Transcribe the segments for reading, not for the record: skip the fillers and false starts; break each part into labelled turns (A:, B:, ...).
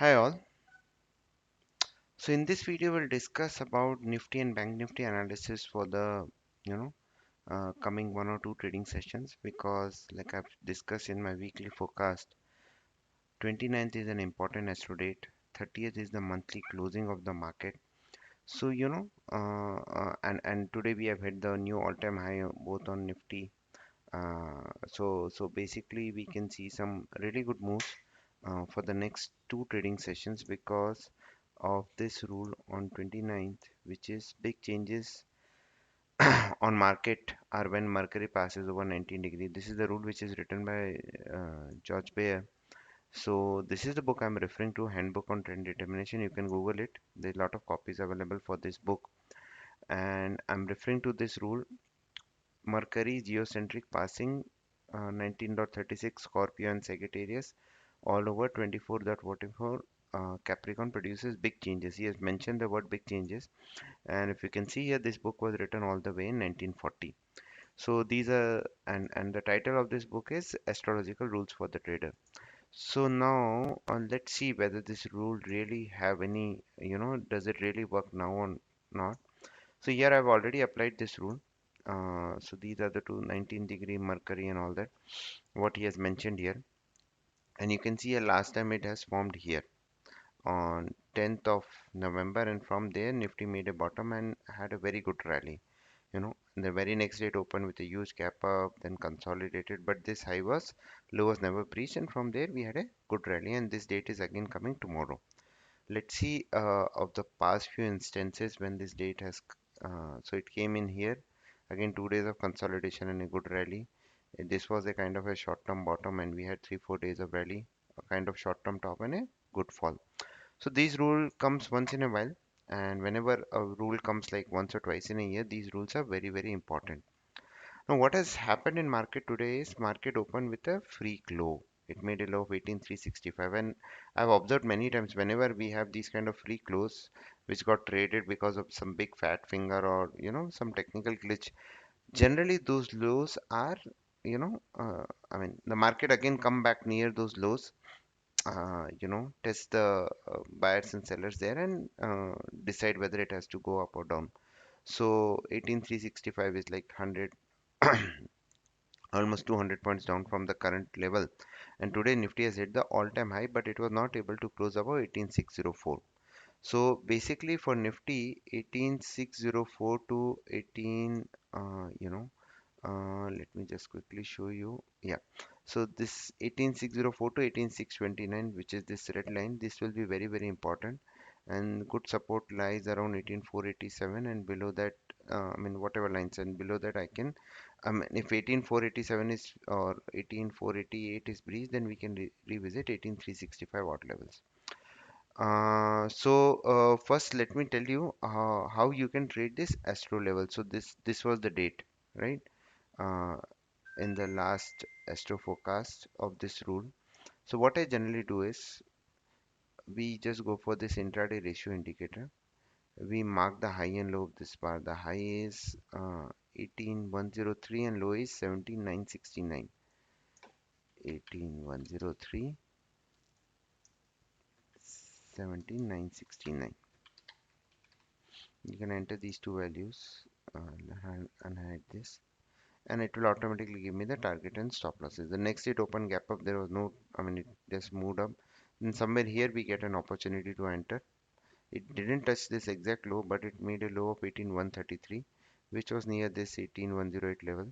A: Hi all. So in this video we'll discuss about Nifty and Bank Nifty analysis for the coming one or two trading sessions because like I've discussed in my weekly forecast, 29th is an important Astro date, 30th is the monthly closing of the market. So and today we have hit the new all-time high both on Nifty. So basically we can see some really good moves for the next two trading sessions because of this rule on 29th, which is big changes on market are when Mercury passes over 19 degree. This is the rule which is written by George Bayer. So this is the book I'm referring to, Handbook on Trend Determination. You can Google it. There's a lot of copies available for this book, and I'm referring to this rule. Mercury geocentric passing 19.36 Scorpio and Sagittarius all over 24.44 Capricorn produces big changes. He has mentioned the word big changes, and if you can see here, this book was written all the way in 1940. So these are and the title of this book is Astrological Rules for the Trader. So now let's see whether this rule really have any, does it really work now or not. So here I've already applied this rule. So these are the two 19-degree Mercury and all that, what he has mentioned here. And you can see last time it has formed here on 10th of November, and from there Nifty made a bottom and had a very good rally. The very next day it opened with a huge gap up, then consolidated, but this high was low was never breached, and from there we had a good rally, and this date is again coming tomorrow. Let's see of the past few instances when this date has so it came in here again 2 days of consolidation and a good rally. This was a kind of a short-term bottom, and we had 3-4 days of rally, a kind of short-term top and a good fall. So these rule comes once in a while, and whenever a rule comes like once or twice in a year, these rules are very, very important. Now, what has happened in market today is market opened with a freak low. It made a low of 18,365, and I've observed many times whenever we have these kind of freak lows, which got traded because of some big fat finger or some technical glitch. Generally, those lows are I mean, the market again come back near those lows, test the buyers and sellers there and decide whether it has to go up or down. So 18365 is like 100, almost 200 points down from the current level. And today Nifty has hit the all-time high, but it was not able to close above 18604. So basically for Nifty, 18604 to 18, let me just quickly show you. Yeah. So this 18604 to 18629, which is this red line, this will be very, very important. And good support lies around 18487, and below that, I mean, whatever lines, and below that I can, if 18487 is or 18488 is breached, then we can revisit 18365 odd levels. First, let me tell you how you can trade this Astro level. So this was the date, right? Uh, in the last Astro forecast of this rule. So what I generally do is we just go for this intraday ratio indicator. We mark the high and low of this bar. The high is 18103 and low is 17969. 18103, 17969. You can enter these two values and hide this, and it will automatically give me the target and stop losses. The next it open gap up, there was no, I mean, it just moved up. Then somewhere here we get an opportunity to enter. It didn't touch this exact low, but it made a low of 18133, which was near this 18108 level.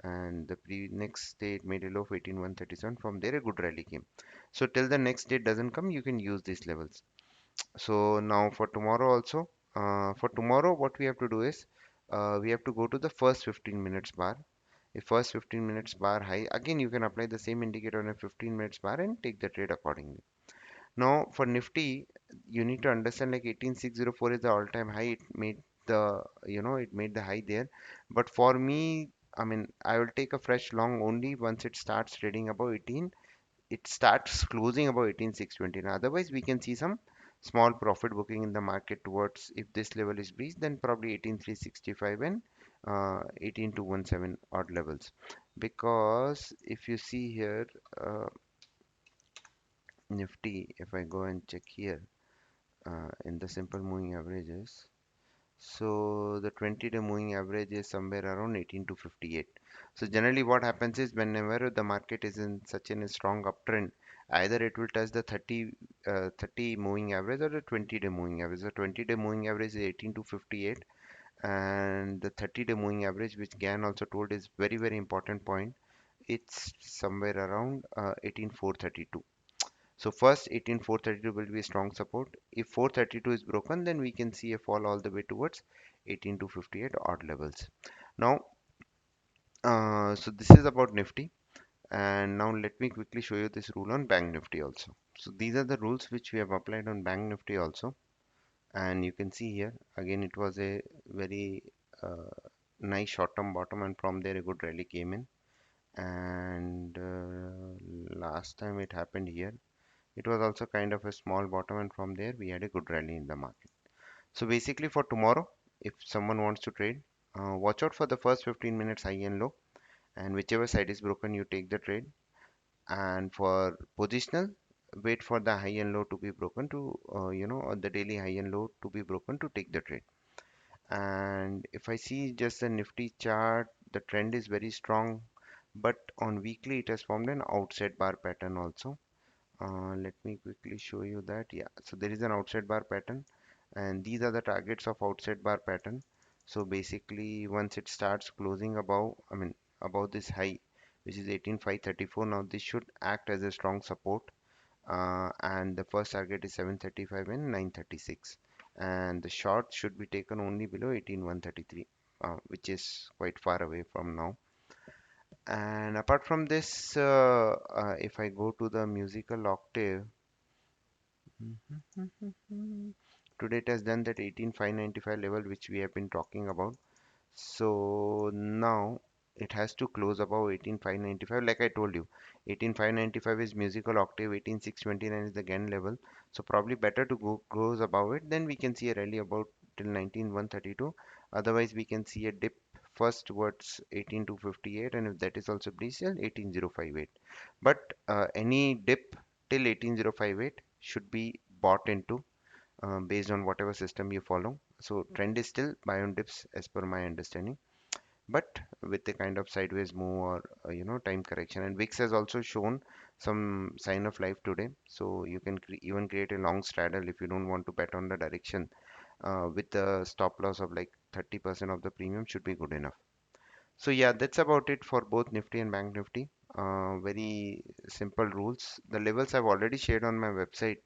A: And the next day it made a low of 18137. From there a good rally came. So till the next day doesn't come, you can use these levels. So now for tomorrow also, for tomorrow what we have to do is we have to go to the first 15 minutes bar. The first 15 minutes bar high, again you can apply the same indicator on a 15 minutes bar and take the trade accordingly. Now for Nifty, you need to understand like 18604 is the all-time high. It made it made the high there. But for me, I mean, I will take a fresh long only once it starts trading above 18, it starts closing about 18620. Otherwise we can see some small profit booking in the market towards, if this level is breached, then probably 18365 and 18217 odd levels. Because if you see here, uh, Nifty, if I go and check here in the simple moving averages, so the 20-day moving average is somewhere around 18 to 58. So generally what happens is whenever the market is in such a strong uptrend, either it will touch the 30 moving average or the 20-day moving average. The 20-day moving average is 18 to 58, and the 30-day moving average, which Gan also told, is very important point. It's somewhere around 18,432. So first 18,432 will be a strong support. If 432 is broken, then we can see a fall all the way towards 18 to 58 odd levels. Now, so this is about Nifty, and now let me quickly show you this rule on Bank Nifty also. So these are the rules which we have applied on Bank Nifty also, and you can see here again it was a very uh, nice short-term bottom, and from there a good rally came in. And last time it happened here, it was also kind of a small bottom, and from there we had a good rally in the market. So basically for tomorrow, if someone wants to trade, watch out for the first 15 minutes high and low, and whichever side is broken, you take the trade. And for positional, wait for the high and low to be broken to, or the daily high and low to be broken to take the trade. And if I see just the Nifty chart, the trend is very strong, but on weekly it has formed an outside bar pattern also. Let me quickly show you that. Yeah, so there is an outside bar pattern, and these are the targets of outside bar pattern. So basically, once it starts closing above, above this high, which is 18,534, now this should act as a strong support. And the first target is 735 and 936, and the short should be taken only below 18,133, which is quite far away from now. And apart from this, if I go to the musical octave, today it has done that 18,595 level which we have been talking about. So now it has to close above 18,595. Like I told you, 18,595 is musical octave, 18,629 is the Gann level. So probably better to go close above it. Then we can see a rally about till 19,132. Otherwise, we can see a dip first towards 18,258, and if that is also breached, 18,058. But any dip till 18,058 should be bought into based on whatever system you follow. So trend is still buy on dips as per my understanding, but with a kind of sideways move or time correction. And VIX has also shown some sign of life today, so you can even create a long straddle if you don't want to bet on the direction. With the stop loss of like 30% of the premium should be good enough. So yeah, that's about it for both Nifty and Bank Nifty. Very simple rules. The levels I've already shared on my website,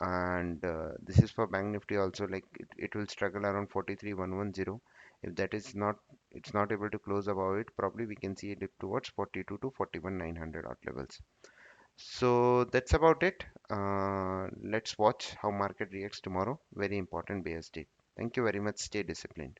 A: and this is for Bank Nifty also. Like it will struggle around 43,110. If that is not, it's not able to close above it, probably we can see a dip towards 42 to 41,900 odd levels. So that's about it. Let's watch how market reacts tomorrow. Very important bear state. Thank you very much. Stay disciplined.